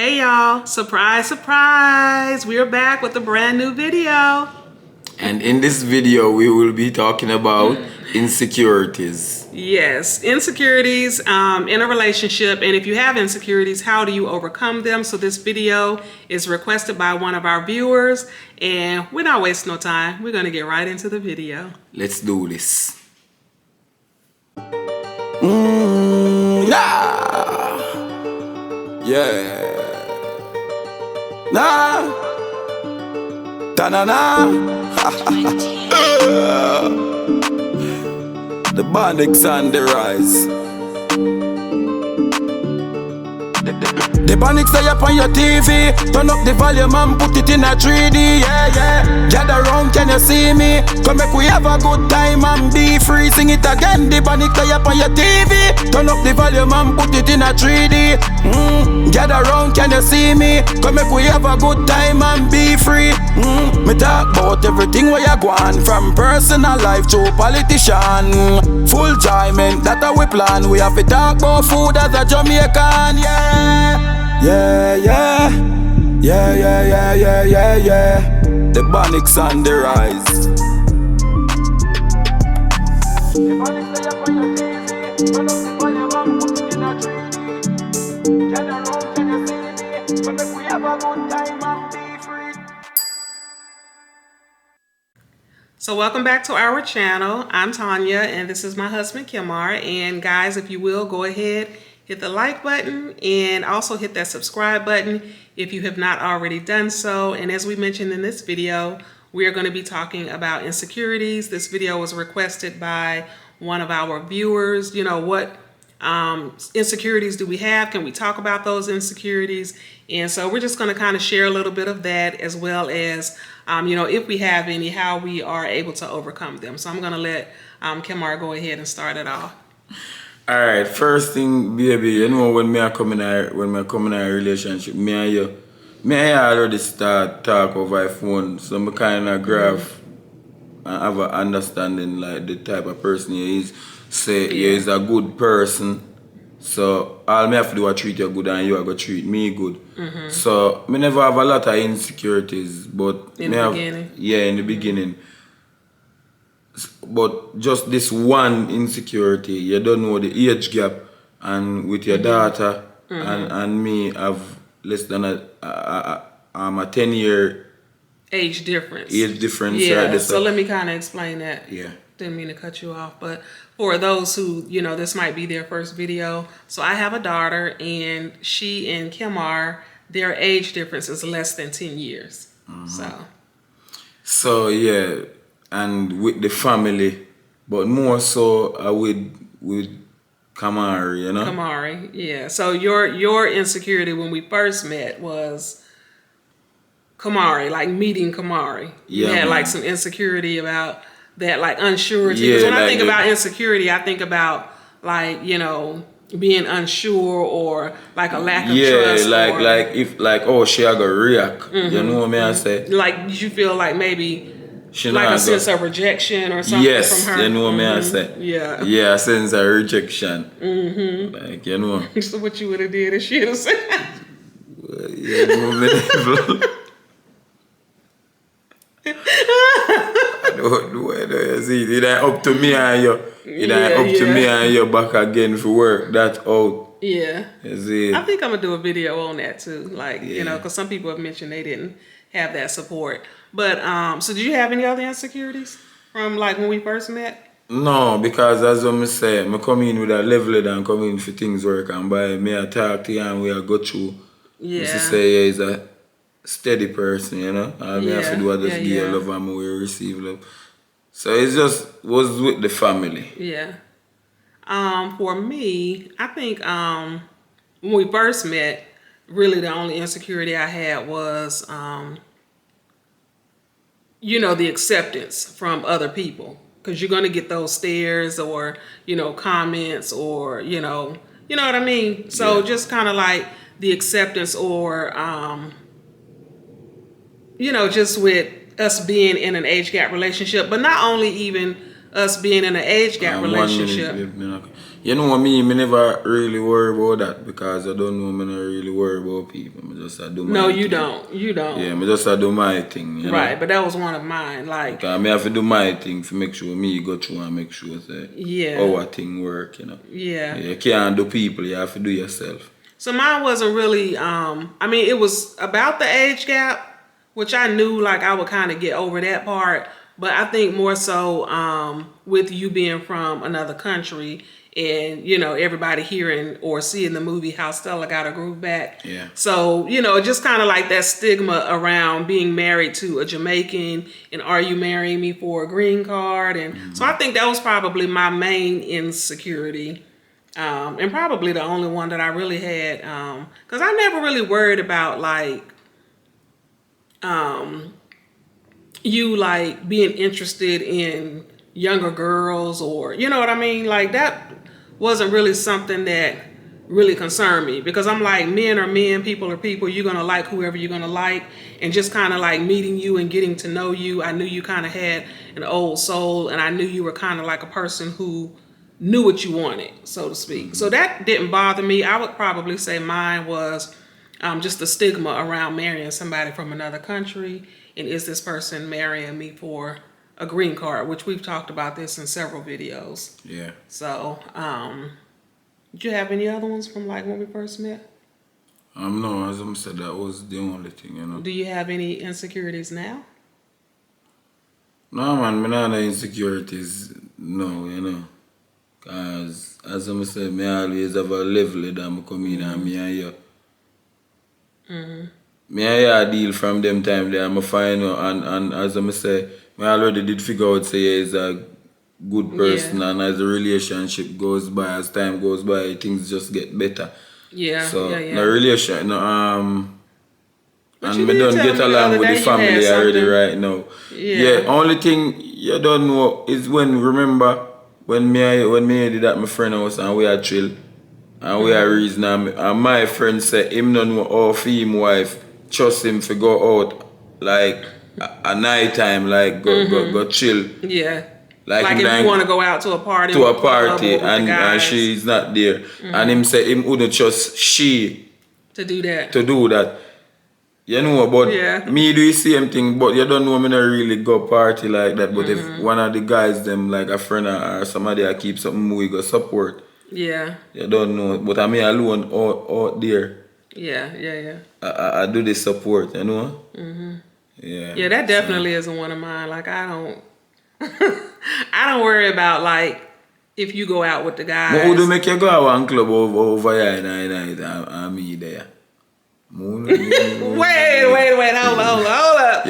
Hey y'all, surprise, surprise. We're back with a brand new video. And in this video, we will be talking about insecurities. Yes, insecurities in a relationship. And if you have insecurities, how do you overcome them? So this video is requested by one of our viewers. And we're not wasting no time. We're going to get right into the video. Let's do this. Yeah. Nah. Ta-na-na. The Bonnicks on the rise. The Bonnicks are up on your TV. Turn up the volume and put it in a 3D. Yeah, yeah. Gather round, can you see me? Come make we have a good time and be free. Sing it again. The Bonnicks are up on your TV. Turn up the volume and put it in a 3D. Gather round, can you see me? Come make we have a good time and be free. Me talk about everything where you go on, from personal life to politician. Full enjoyment, that we plan. We have to talk about food as a Jamaican, yeah. Yeah, yeah. Yeah, yeah, yeah, yeah, yeah, yeah. The Bonnicks on the rise. The Bonnicks are up on your TV. Turn up the volume and put it in a 3D. Gather round, can you see me? But make we have a good time and be free. So welcome back to our channel. I'm Tanya and this is my husband Kimar. And guys, if you will, go ahead, hit the like button and also hit that subscribe button if you have not already done so. And as we mentioned in this video, we are going to be talking about insecurities. This video was requested by one of our viewers. You know, what insecurities do we have? Can we talk about those insecurities? And so we're just going to kind of share a little bit of that, as well as, you know, if we have any, how we are able to overcome them. So I'm going to let Kimar go ahead and start it off. All right, first thing, baby, you know, when I come in a relationship, me and you already start talk over phone, so I kind of graph and have an understanding like the type of person he is. Say he is a good person, so all me have to do is treat you good and you are going to treat me good. So me never have a lot of insecurities, but in the beginning. Yeah, in the beginning. But just this one insecurity, you don't know the age gap, and with your daughter and me have less than a 10-year age difference. Yeah, right? So let me kind of explain that. Yeah. Didn't mean to cut you off, but for those who, you know, this might be their first video. So I have a daughter, and she and Kimar, their age difference is less than 10 years. So yeah. And with the family, but more so with Kamari, you know? Kamari, yeah. So your insecurity when we first met was Kamari, like meeting Kamari. You had like some insecurity about that, like unsurety. Because when I think about insecurity, I think about like, you know, being unsure or like a lack of trust. Yeah, she a go react. You know what I say? Like, did you feel like maybe like a sense of rejection or something from her? You know what I say? Yeah. Yeah, a sense of rejection. Like, you know. So what you would have did if she had said? Well, you know, I don't know whether you see it. It ain't up to me and you. It ain't up to me and you back again for work. That's out. Yeah. You see? I think I'm going to do a video on that too. Like, you know, because some people have mentioned they didn't have that support. But, so did you have any other insecurities from like when we first met? No, because as I say, I come in with a level and come in for things work and by me I talk to you and we go through. Yeah. To say yeah, he's a steady person, you know. All me have to do is just give you love and we receive love. So it just was with the family. Yeah. For me, I think when we first met, really the only insecurity I had was you know, the acceptance from other people, because you're going to get those stares or, you know, comments or, you know what I mean? So just kind of like the acceptance or, you know, just with us being in an age gap relationship, but not only even us being in an age gap relationship. You know me never really worry about that because I don't know, me not really worry about people. I just do my No, thing. you don't. You don't. Yeah, I just do my thing, you know? Right, but that was one of mine. Like, because I have to do my thing to make sure me go through and make sure that our thing work, you know? Yeah. You can't do people, you have to do yourself. So mine wasn't really, I mean, it was about the age gap, which I knew like I would kind of get over that part. But I think more so with you being from another country and, you know, everybody hearing or seeing the movie How Stella Got Her Groove Back. Yeah. So, you know, just kind of like that stigma around being married to a Jamaican and are you marrying me for a green card? And so I think that was probably my main insecurity. And probably the only one that I really had, because I never really worried about like you like being interested in younger girls or you know what I mean? Like that wasn't really something that really concerned me because I'm like men are men, people are people. You're gonna like whoever you're gonna like, and just kind of like meeting you and getting to know you. I knew you kind of had an old soul, and I knew you were kind of like a person who knew what you wanted, so to speak. So that didn't bother me. I would probably say mine was just the stigma around marrying somebody from another country. And is this person marrying me for a green card, which we've talked about this in several videos. Yeah. So, did you have any other ones from like when we first met? No, as I said, that was the only thing, you know. Do you have any insecurities now? No, man, me not no insecurities, no, you know. Because, as I said, me always have a level that I come in and me and you. Me and you deal from them time there, I'm find out, and as I say, I already did figure out, say, yeah, he's a good person, and as the relationship goes by, as time goes by, things just get better. Yeah, so, yeah. no relation, no, But and me don't get along with the family already right now. Yeah. Only thing you don't know is remember, when me did that, my friend house, and we had chill, and we had reason, and my friend said, him don't know how him wife trust him to go out, like, a night time, like, go chill. Yeah. Like if you want to go out to a party. And she's not there. And him say him wouldn't trust she to do that. You know, but yeah. Me do the same thing, but you don't know me not really go party like that. But if one of the guys, them like a friend or somebody I keep something we go support. Yeah. You don't know. But I mean alone out there. Yeah. I do the support, you know? Yeah. Yeah, that definitely isn't one of mine. Like I don't worry about like if you go out with the guys. But who do make you go to one club over here and me there? Wait, hold up.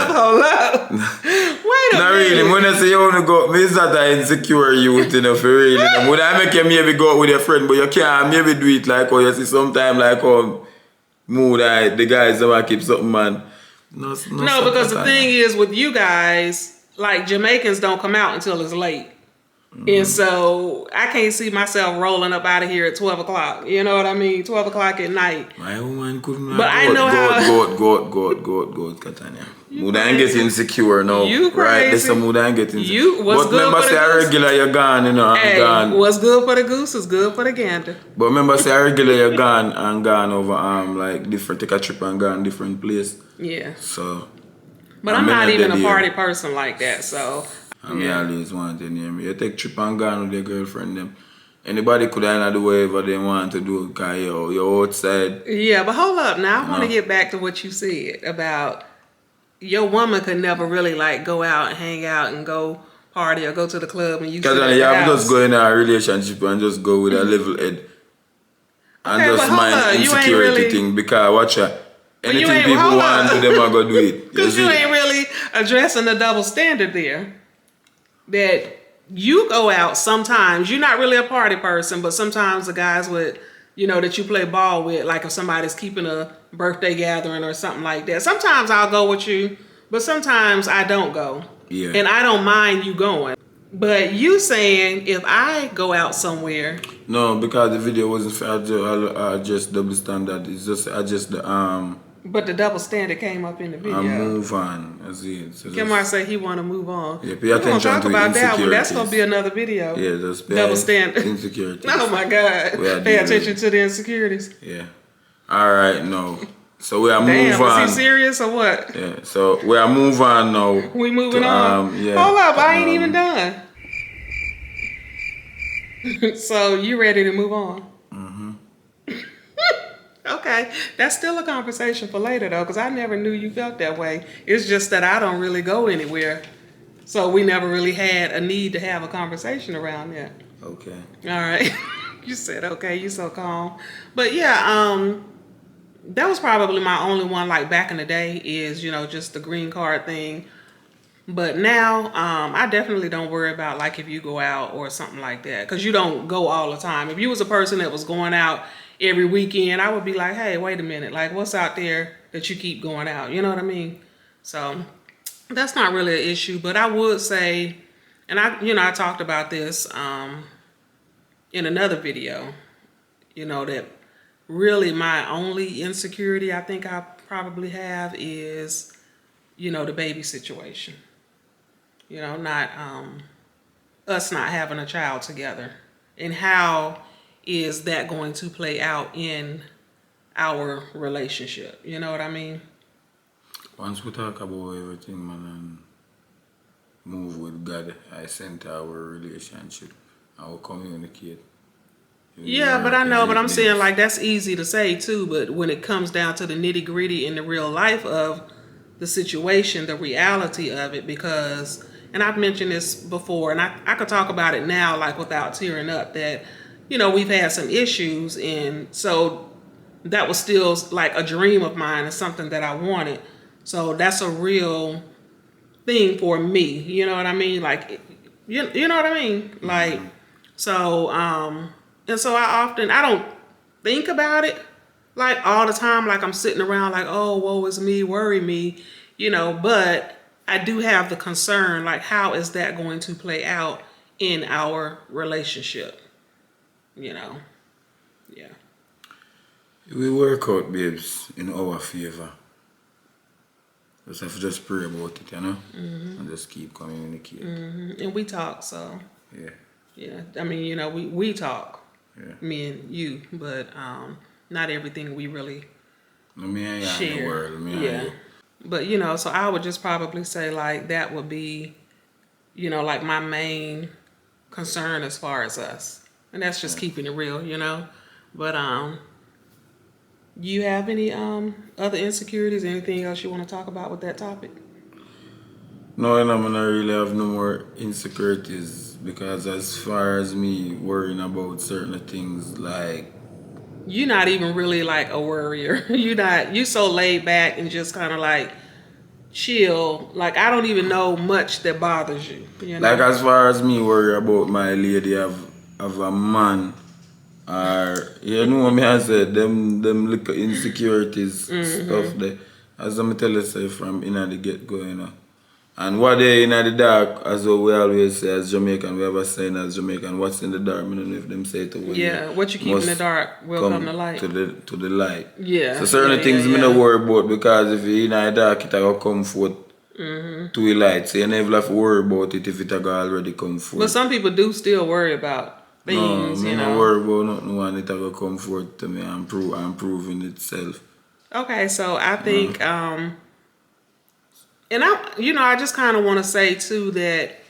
Hold up. Wait a minute. Not really, when I say you want to go, me is not an insecure youth enough, really. Would I make you maybe go out with your friend, but you can't maybe do it like, you see sometime like, the guys that keep something, man. No, because the thing is with you guys, like Jamaicans don't come out until it's late. And so I can't see myself rolling up out of here at 12 o'clock. You know what I mean? 12 o'clock at night. My woman couldn't. But I know how. Go, Katanya. Mood ain't get insecure now. You crazy. Right, there's some mood ain't get insecure. What's but good remember, for the say goose? regular, you're gone, you know, hey, gone. What's good for the goose is good for the gander. But remember, say regular, you're gone and gone over, like, different, take a trip and gone different place. Yeah. So. But I'm not even a party person like that, so. I always want to near me. You take trip and gone with your girlfriend them. Anybody could have do whatever they want to do because you're outside. Yeah, but hold up. Now I want to get back to what you said about your woman could never really like go out and hang out and go party or go to the club and you sit at the house. Just go in a relationship and just go with a level head. And just mind insecurity thing because watch out. Anything people want to do, them are going to do it. Because you ain't really addressing the double standard there. That you go out sometimes, you're not really a party person, but sometimes the guys would, that you play ball with, like if somebody's keeping a birthday gathering or something like that. Sometimes I'll go with you, but sometimes I don't go. Yeah. And I don't mind you going. But you saying if I go out somewhere. No, because the video wasn't fair. I just double standard. It's just I just But the double standard came up in the video. And move on. That's it. So Kimar said he want to move on. Yeah, pay We're gonna attention talk to about that one. That's insecurities. gonna be another video. Yeah, just pay Double standard. Insecurities. Oh my God. We are Pay dealing- attention to the insecurities. Yeah. All right, now. So we are Damn, move on. is he serious or what? Yeah. So we are move on now. We moving to, on. Yeah. Hold up, I ain't even done. So you ready to move on? Okay, that's still a conversation for later though, because I never knew you felt that way. It's just that I don't really go anywhere, so we never really had a need to have a conversation around that. Okay. All right, you said okay. You so calm, but yeah, that was probably my only one. Like back in the day, is just the green card thing. But now, I definitely don't worry about like if you go out or something like that, because you don't go all the time. If you was a person that was going out every weekend, I would be like, hey, wait a minute, like what's out there that you keep going out? You know what I mean? So that's not really an issue. But I would say, and I talked about this in another video, that really my only insecurity I think I probably have is, the baby situation. Not us not having a child together, and how is that going to play out in our relationship? You know what I mean? Once we talk about everything, man, and move with God, I center our relationship. I will communicate. Yeah, but I know, but I'm saying like that's easy to say too, but when it comes down to the nitty gritty in the real life of the situation, the reality of it, because, and I've mentioned this before, and I could talk about it now like without tearing up, that we've had some issues, and so that was still like a dream of mine and something that I wanted. So that's a real thing for me. You know what I mean? Like, you know what I mean? Like, so, and so I don't think about it like all the time. Like I'm sitting around like, oh, woe is me, worry me, but I do have the concern, like, how is that going to play out in our relationship? Yeah. We work out, babes, in our favor. Just have to just pray about it, and just keep communicating. And we talk, so Yeah. I mean, we talk, Yeah. me and you, but not everything we really Me and you in share. the world. Me and you. But so I would just probably say like that would be, like my main concern as far as us, and that's just keeping it real, But you have any other insecurities? Anything else you want to talk about with that topic? No, I don't really have no more insecurities, because as far as me worrying about certain things, like, You're not even really like a worrier. You so laid back and just kind of like chill. Like I don't even know much that bothers you. like as far as me worry about my lady of a man, or me I said them little insecurities stuff there. As I tell you, say from the get go, And what they in the dark, as we always say as Jamaican, we have a saying as Jamaican, what's in the dark, I don't know if them say it to yeah, what you keep in the dark will come to light. To the light. Yeah. So certain things me not worry about, because if you're in the dark, it will come forth to the light. So you never have to worry about it if it will already come forth. But some people do still worry about things, No, I don't worry about nothing when it will come forth to me and proving itself. Okay, so I think and I just kind of want to say too that,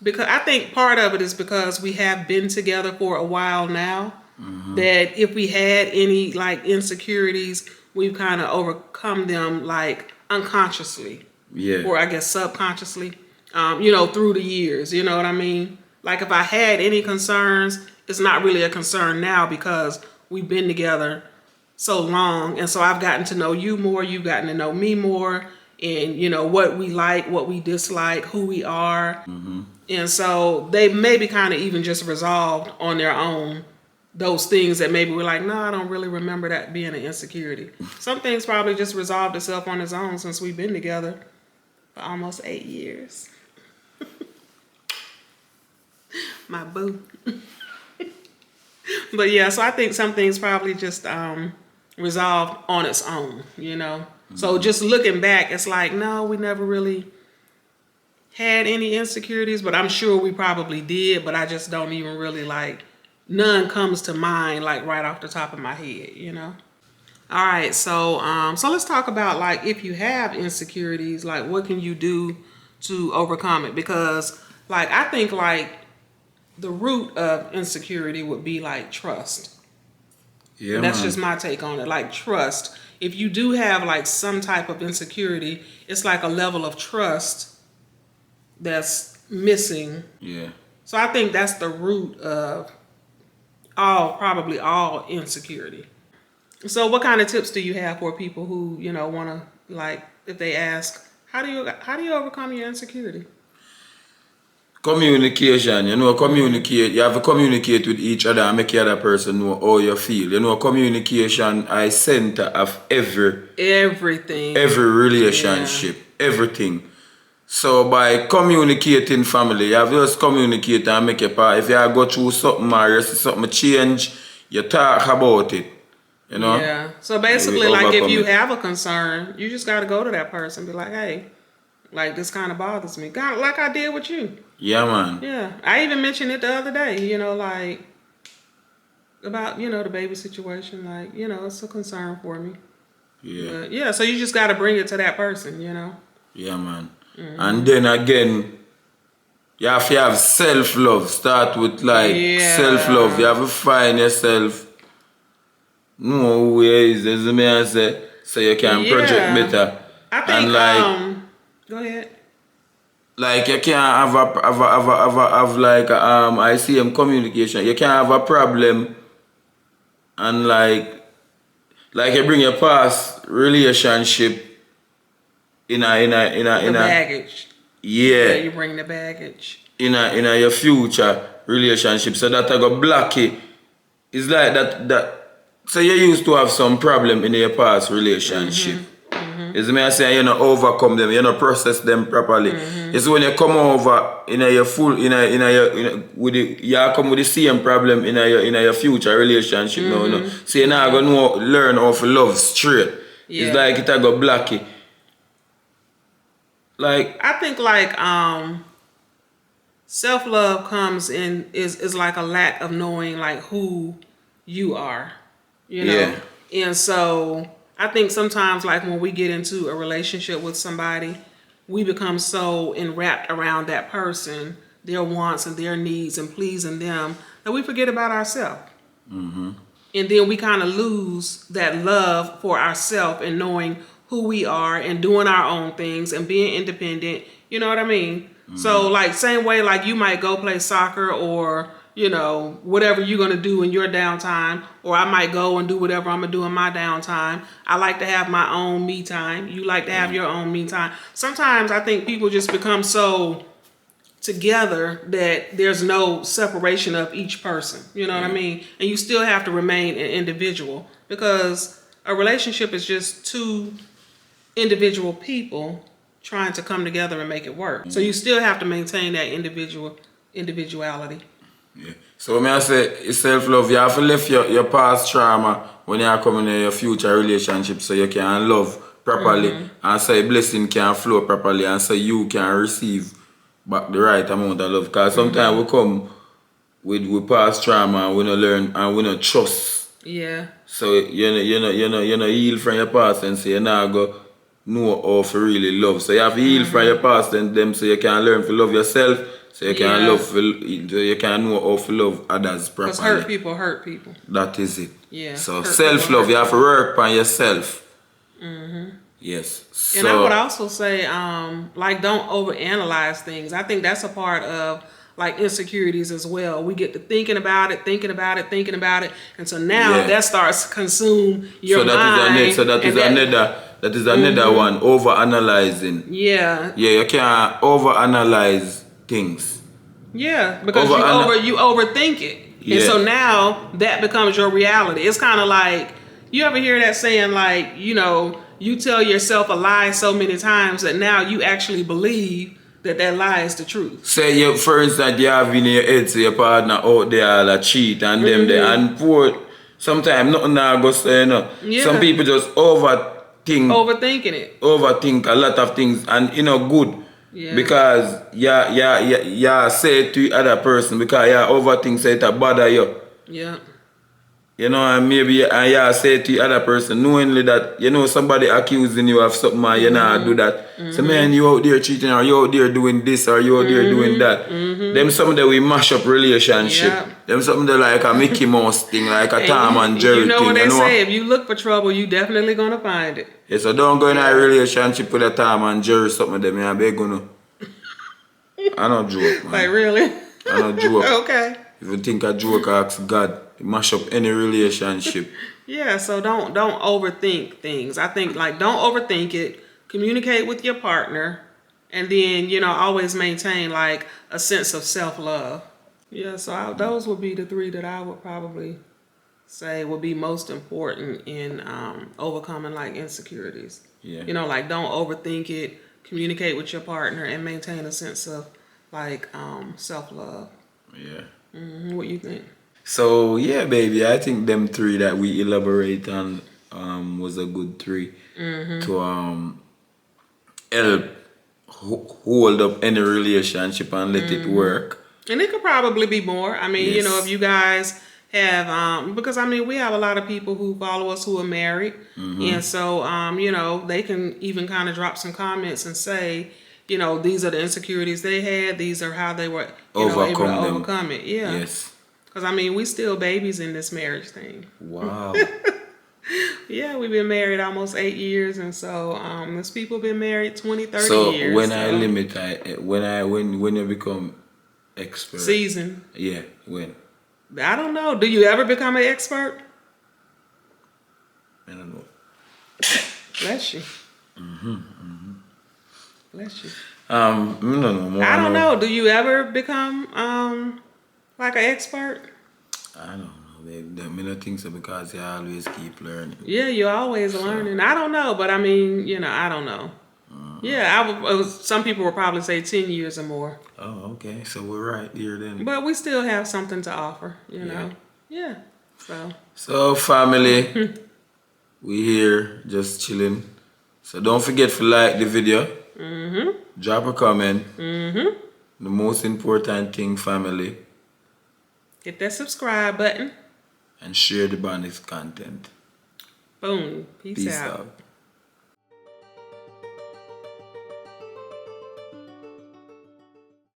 because I think part of it is because we have been together for a while now, that if we had any like insecurities, we've kind of overcome them like unconsciously, or I guess subconsciously, through the years. You know what I mean? Like if I had any concerns, it's not really a concern now because we've been together so long, and so I've gotten to know you more, you've gotten to know me more. And what we like, what we dislike, who we are. And so they maybe kind of even just resolved on their own those things that maybe we're like, no, I don't really remember that being an insecurity. Some things probably just resolved itself on its own since we've been together for almost 8 years. My boo. But yeah, so I think some things probably just resolved on its own, So just looking back, it's like, no, we never really had any insecurities, but I'm sure we probably did, but I just don't even really like, none comes to mind like right off the top of my head, you know? All right, so let's talk about like if you have insecurities, like what can you do to overcome it? Because like I think like the root of insecurity would be like trust. Yeah, That's man. just my take on it. Like trust. If you do have like some type of insecurity, it's like a level of trust that's missing. Yeah. So I think that's the root of probably all insecurity. So what kind of tips do you have for people who, you know, want to, like, if they ask, how do you overcome your insecurity? Communication, you know, communicate. You have to communicate with each other and make the other person know how you feel. You know, communication is center of Everything. every relationship, everything. So by communicating family, you have to just communicate and make a part. If you go through something or you see something change, you talk about it. You know? Yeah. So basically, like if you have a concern, you just got to go to that person and be like, hey, like this kind of bothers me. God, like I did with you. Yeah, man. Yeah. I even mentioned it the other day, you know, like about, you know, the baby situation. Like, you know, it's a concern for me. Yeah. But, yeah. So you just got to bring it to that person, you know? Yeah, man. And then again, you have to have self-love. Start with like self-love. You have to find yourself. No ways, as the man say, so you can project better. I think, and like, go ahead. Like you can't have like ICM communication. You can't have a problem and like you bring your past relationship in a baggage. Yeah, you bring the baggage in your future relationship, so that I go block it. It's like that. So you used to have some problem in your past relationship. Is me I say you know overcome them, you know process them properly. It's when you come over in your full with you come with the same problem in your future relationship now, you know. So you're not gonna learn how to love straight. It's like it I go block it. Like I think like self-love comes in is like a lack of knowing like who you are, you know. And so I think sometimes like when we get into a relationship with somebody, we become so enwrapped around that person, their wants and their needs and pleasing them, that we forget about ourselves. And then we kind of lose that love for ourselves and knowing who we are and doing our own things and being independent. You know what I mean? So like same way like you might go play soccer or, you know, whatever you're going to do in your downtime, or I might go and do whatever I'm going to do in my downtime. I like to have my own me time. You like to have your own me time. Sometimes I think people just become so together that there's no separation of each person. You know what I mean? And you still have to remain an individual because a relationship is just two individual people trying to come together and make it work. So you still have to maintain that individuality. Yeah. So when I say self-love, you have to lift your past trauma when you are coming in your future relationship so you can love properly and so your blessing can flow properly and so you can receive back the right amount of love. Because sometimes we come with past trauma and we don't learn and we don't trust. Yeah. So you know heal from your past and so you now go know how to really love. So you have to heal from your past and them so you can learn to love yourself. So you can you can know how to love others properly. Because hurt people. That is it. Yeah. So self-love, you have to work on yourself. Yes. And I would also say, like, don't overanalyze things. I think that's a part of like insecurities as well. We get to thinking about it, and so now that starts to consume your mind. That is another one. Overanalyzing. Yeah. Yeah, you can't overanalyze things. Yeah, because you overthink it. Yeah. And so now that becomes your reality. It's kind of like, you ever hear that saying like, you know, you tell yourself a lie so many times that now you actually believe that lie is the truth. Say you, for instance, you have in your head, say your partner out there all a cheat and them there and poor. Sometimes nothing now go say, you know. Yeah. Some people just overthink think Overthinking it. overthink a lot of things, and good. Yeah. Because say it to the other person because overthink say it a bother you. Yeah. And maybe say it to the other person knowingly that somebody accusing you of something and you not do that. So man, you out there cheating, or you out there doing this, or you out there doing that. Them something that we mash up relationship. Yeah. Them something that like a Mickey Mouse thing, like a Tom and Jerry You know thing. what they say, if you look for trouble, you definitely gonna find it. Yeah, so don't go in a relationship with a Tom and Jerry something of them. I beg you. I don't joke, man. Like really? I don't joke. Okay. If you think a joke, ask God. It mash up any relationship. Yeah, so don't overthink things. I think like don't overthink it. Communicate with your partner, and then always maintain like a sense of self-love. Yeah, so those would be the 3 that I would probably say would be most important in overcoming like insecurities. Yeah. Like don't overthink it. Communicate with your partner and maintain a sense of like self-love. Yeah. What you think? So yeah, baby, I think them 3 that we elaborate on was a good 3 to help hold up any relationship and let it work. And it could probably be more. I mean, Yes. if you guys have because I mean we have a lot of people who follow us who are married, and so they can even kind of drop some comments and say, these are the insecurities they had. These are how they were able to overcome it. Yeah. Yes. Because, I mean, we still babies in this marriage thing. Wow. Yeah, we've been married almost 8 years. And so there's people been married 20, 30 so years. when I limit, when you become expert. Season. Yeah, when? I don't know. Do you ever become an expert? I don't know. Bless you. Bless you. No. I don't know. Do you ever become like an expert? I don't know. I don't think so because you always keep learning. Yeah, you're always learning. I don't know, but I mean, I don't know. Yeah, some people will probably say 10 years or more. Oh, okay. So we're right here then. But we still have something to offer, know. Yeah. So family, we here just chilling. So don't forget to like the video. Drop a comment. The most important thing, family. Hit that subscribe button. And share the Bonnicks content. Boom. Peace out. out.